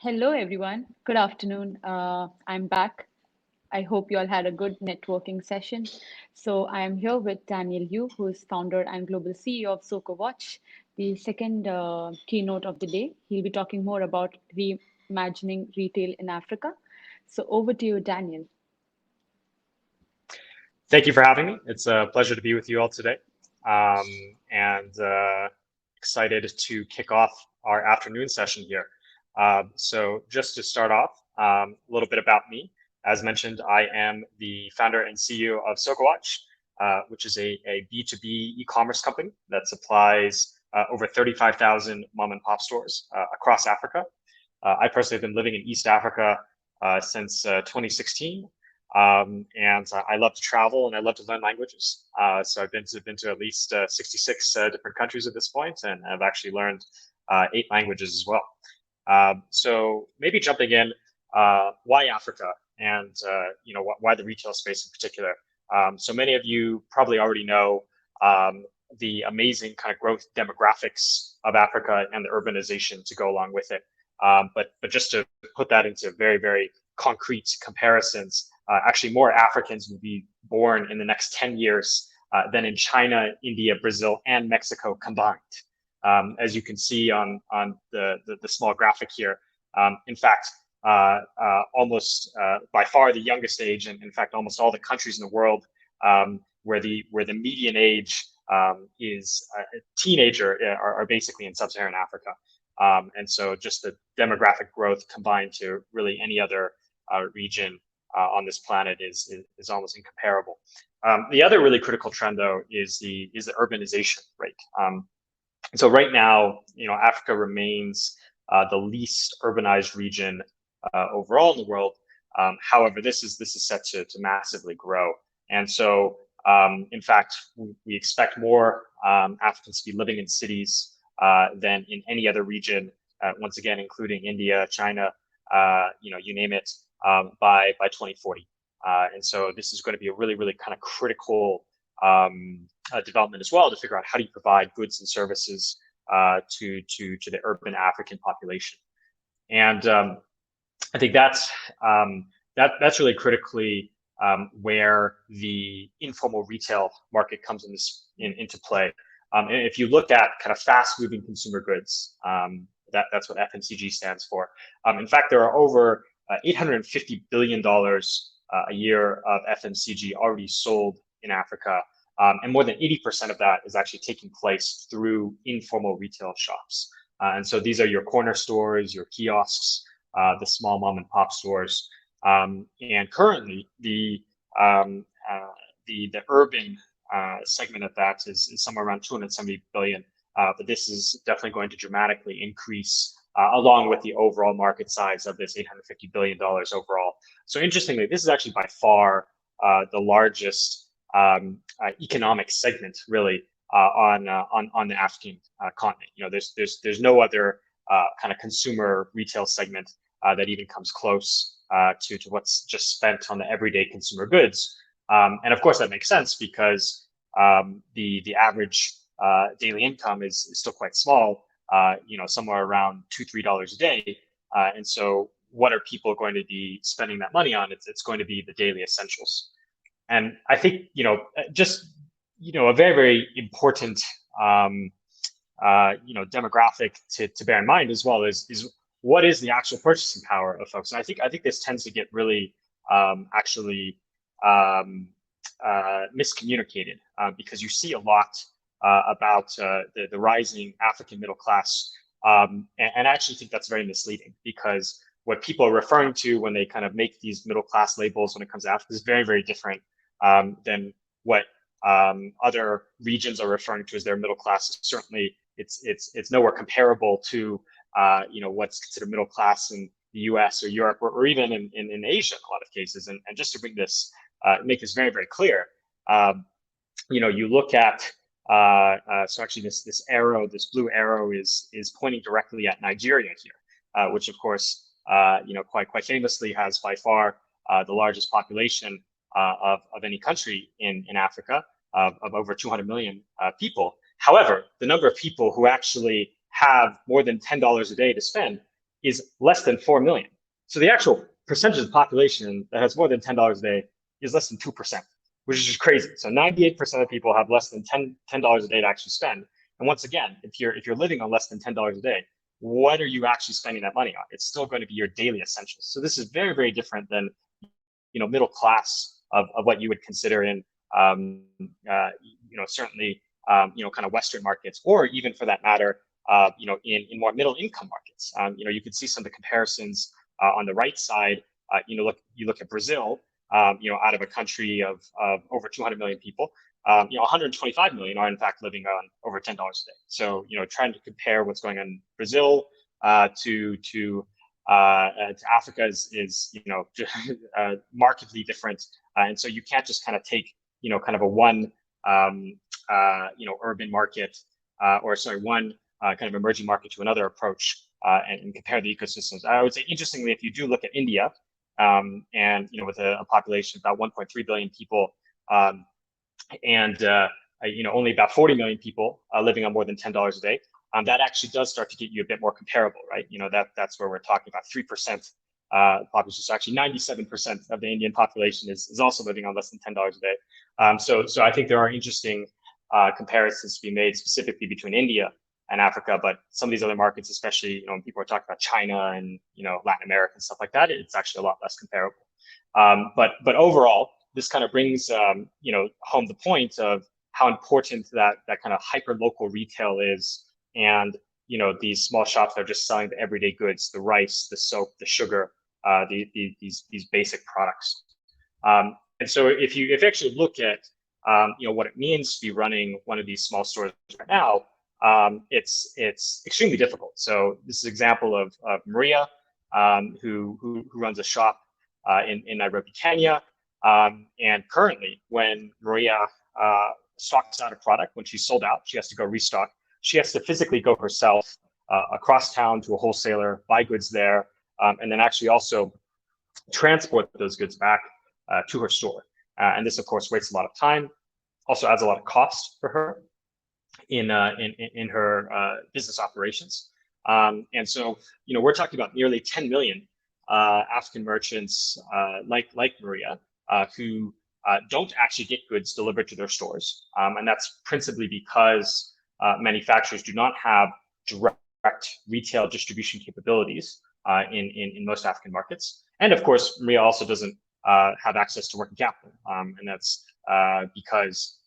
Hello, everyone. Good afternoon. I'm back. I hope you all had a good networking session. So, I am here with Daniel Yu, who is founder and global CEO of Sokowatch, the second keynote of the day. He'll be talking more about reimagining retail in Africa. So, over to you, Daniel. Thank you for having me. It's a pleasure to be with you all today. And excited to kick off our afternoon session here. So just to start off, a little bit about me. As mentioned, I am the founder and CEO of Sokowatch, which is a B2B e-commerce company that supplies over 35,000 mom and pop stores across Africa. I personally have been living in East Africa since 2016. And I love to travel and I love to learn languages. So I've been to at least 66 different countries at this point, and I've actually learned 8 languages as well. So maybe jumping in, why Africa, and why the retail space in particular. So many of you probably already know the amazing kind of growth demographics of Africa and the urbanization to go along with it. But just to put that into very, very concrete comparisons, actually more Africans will be born in the next 10 years than in China, India, Brazil, and Mexico combined. As you can see on the small graphic here. In fact, almost by far the youngest age, and in fact, almost all the countries in the world where the median age is a teenager are basically in sub-Saharan Africa. And so just the demographic growth combined to really any other region on this planet is almost incomparable. The other really critical trend, though, is the urbanization rate. So right now, Africa remains the least urbanized region overall in the world. However, this is set to massively grow, and so in fact, we expect more Africans to be living in cities than in any other region. Once again, including India, China, you name it, by 2040. And so this is going to be a really, really kind of critical development as well, to figure out how do you provide goods and services to the urban African population. And I think that's really critically where the informal retail market comes into play. And if you look at kind of fast-moving consumer goods, that's what FMCG stands for. In fact, there are over $850 billion a year of FMCG already sold in Africa. And more than 80% of that is actually taking place through informal retail shops. And so these are your corner stores, your kiosks, the small mom and pop stores. And currently, the urban segment of that is somewhere around 270 billion. But this is definitely going to dramatically increase along with the overall market size of this $850 billion overall. So interestingly, this is actually by far the largest economic segment, really, on the African continent. There's no other kind of consumer retail segment that even comes close to what's just spent on the everyday consumer goods. And of course, that makes sense because the average daily income is still quite small, somewhere around $2-3 a day. And so what are people going to be spending that money on? It's going to be the daily essentials. And I think, just, a very, very important, demographic to bear in mind as well is what is the actual purchasing power of folks. And I think this tends to get really miscommunicated because you see a lot about the rising African middle class. And I actually think that's very misleading, because what people are referring to when they kind of make these middle class labels when it comes to Africa is very, very different than what other regions are referring to as their middle class. Certainly, it's nowhere comparable to what's considered middle class in the U.S. or Europe or even in Asia in a lot of cases. And just to bring this, make this very, very clear, you look at so actually this arrow, this blue arrow is pointing directly at Nigeria here, which of course quite famously has by far the largest population of any country in Africa, of over 200 million people. However, the number of people who actually have more than $10 a day to spend is less than 4 million. So the actual percentage of the population that has more than $10 a day is less than 2%, which is just crazy. So 98% of people have less than $10 a day to actually spend. And once again, if you're living on less than $10 a day, what are you actually spending that money on? It's still going to be your daily essentials. So this is very, very different than, middle class of what you would consider in, certainly, kind of Western markets, or even for that matter, in more middle income markets. You could see some of the comparisons on the right side. You look at Brazil, out of a country of over 200 million people, 125 million are in fact living on over $10 a day. So, trying to compare what's going on in Brazil to Africa is markedly different. And so you can't just kind of take, kind of a one, urban market, one kind of emerging market to another approach and compare the ecosystems. I would say, interestingly, if you do look at India, and with a population of about 1.3 billion people, and only about 40 million people living on more than $10 a day, that actually does start to get you a bit more comparable, right? That's where we're talking about 3% population. So actually 97% of the Indian population is also living on less than $10 a day. So I think there are interesting comparisons to be made specifically between India and Africa, but some of these other markets, especially when people are talking about China and Latin America and stuff like that, it's actually a lot less comparable. But overall, this kind of brings home the point of how important that kind of hyper local retail is, and these small shops that are just selling the everyday goods, the rice, the soap, the sugar, these basic products. And so if you actually look at what it means to be running one of these small stores right now, it's extremely difficult. So this is an example of Maria, who runs a shop in Nairobi, Kenya. And currently, when Maria stocks out a product, when she's sold out, she has to go restock. She has to physically go herself across town to a wholesaler, buy goods there, and then actually also transport those goods back to her store. And this, of course, wastes a lot of time, also adds a lot of cost for her in her business operations. And so, we're talking about nearly 10 million African merchants like Maria who don't actually get goods delivered to their stores. And that's principally because manufacturers do not have direct retail distribution capabilities in most African markets. And of course, Maria also doesn't have access to working capital. And that's because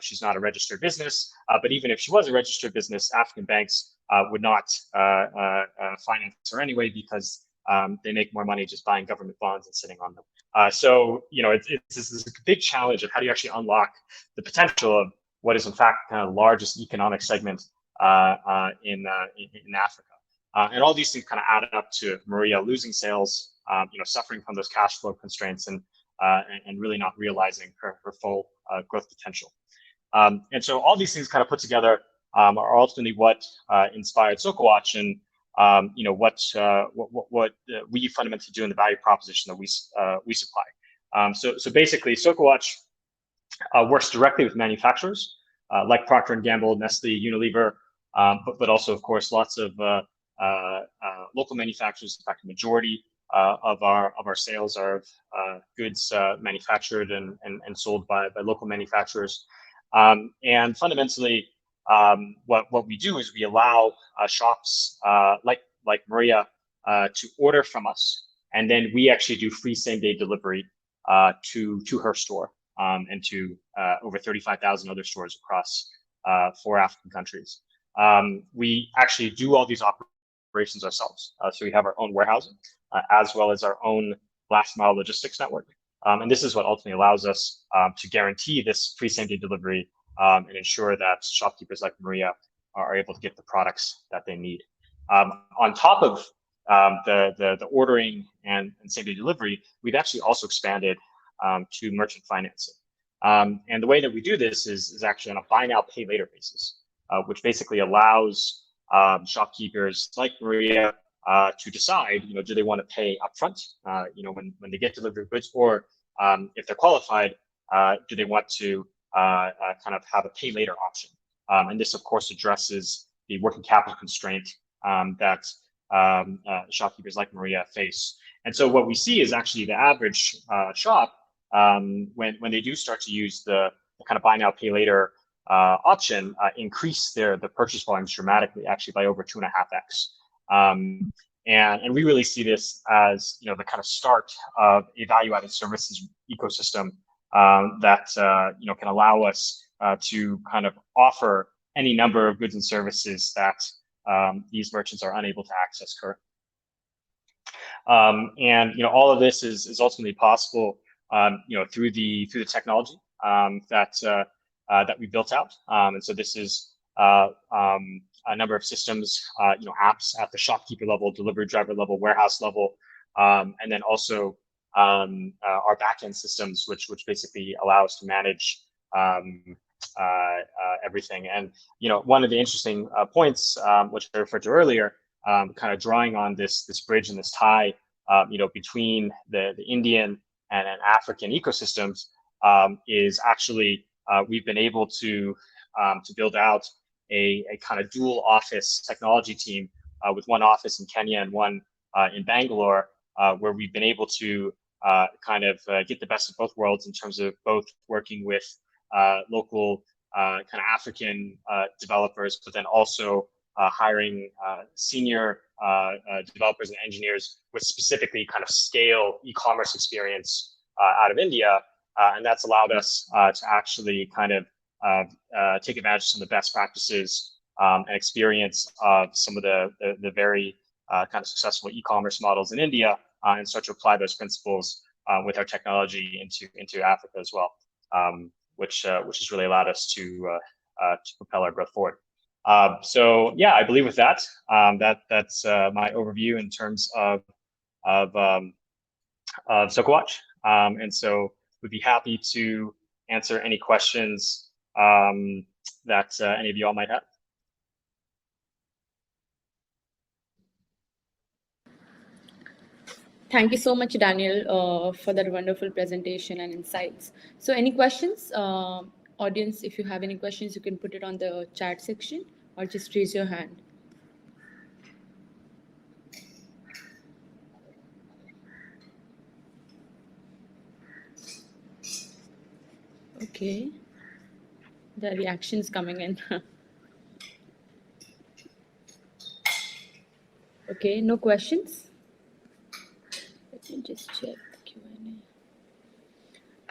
she's not a registered business. But even if she was a registered business, African banks would not finance her anyway, because they make more money just buying government bonds and sitting on them. So it's a big challenge of how do you actually unlock the potential of what is in fact kind of the largest economic segment in Africa. And all these things kind of add up to Maria losing sales, suffering from those cash flow constraints, and really not realizing her full growth potential. And so all these things kind of put together are ultimately what inspired Sokowatch, and what we fundamentally do in the value proposition that we supply. So basically, Sokowatch works directly with manufacturers like Procter & Gamble, Nestle, Unilever, but also, of course, lots of local manufacturers. In fact, the majority of our sales are goods manufactured and sold by local manufacturers. And fundamentally, what we do is we allow shops like Maria to order from us, and then we actually do free same-day delivery to her store and to over 35,000 other stores across 4 African countries. We actually do all these operations ourselves. So we have our own warehousing as well as our own last mile logistics network. And this is what ultimately allows us to guarantee this free same-day delivery and ensure that shopkeepers like Maria are able to get the products that they need. On top of the ordering and same-day delivery, we've actually also expanded to merchant financing. And the way that we do this is actually on a buy now, pay later basis, which basically allows shopkeepers like Maria to decide, do they want to pay upfront, when they get delivery goods, or if they're qualified, do they want to kind of have a pay later option. And this, of course, addresses the working capital constraint that shopkeepers like Maria face. And so what we see is actually the average shop, when they do start to use the kind of buy now, pay later option, increase the purchase volumes dramatically, actually by over 2.5x. And we really see this as the kind of start of a value-added services ecosystem that can allow us to kind of offer any number of goods and services that these merchants are unable to access currently. And all of this is ultimately possible through the technology that we built out. And so this is a number of systems, apps at the shopkeeper level, delivery driver level, warehouse level, and then also our backend systems, which basically allow us to manage everything. And one of the interesting points, which I referred to earlier, kind of drawing on this bridge and this tie, between the Indian and African ecosystems, is actually we've been able to build out a kind of dual office technology team with one office in Kenya and one in Bangalore, where we've been able to kind of get the best of both worlds in terms of both working with local kind of African developers, but then also hiring senior developers and engineers with specifically kind of scale e-commerce experience out of India. And that's allowed us to actually kind of take advantage of some of the best practices and experience of some of the very kind of successful e-commerce models in India, and start to apply those principles with our technology into Africa as well, which has really allowed us to propel our growth forward. So yeah, I believe with that, that's my overview in terms of Sokowatch, and so we'd be happy to answer any questions that any of you all might have. Thank you so much, Daniel, for that wonderful presentation and insights. So any questions? Audience, if you have any questions, you can put it on the chat section or just raise your hand. Okay. The reactions coming in. Okay, no questions? Let me just check the Q&A.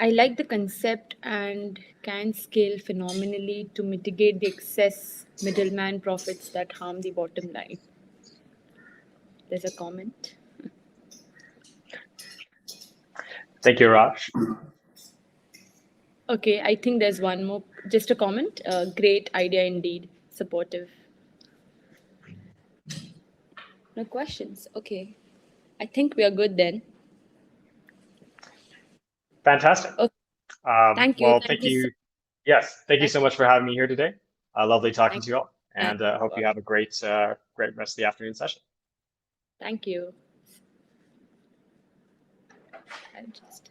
I like the concept and can scale phenomenally to mitigate the excess middleman profits that harm the bottom line. There's a comment. Thank you, Raj. Okay, I think there's one more, just a comment. Great idea indeed, supportive. No questions. Okay, I think we are good then. Fantastic. Okay. Thank you. Well, thank you. Yes, thank you so much for having me here today. Lovely talking to you all, and hope you have a great rest of the afternoon session. Thank you. I'll just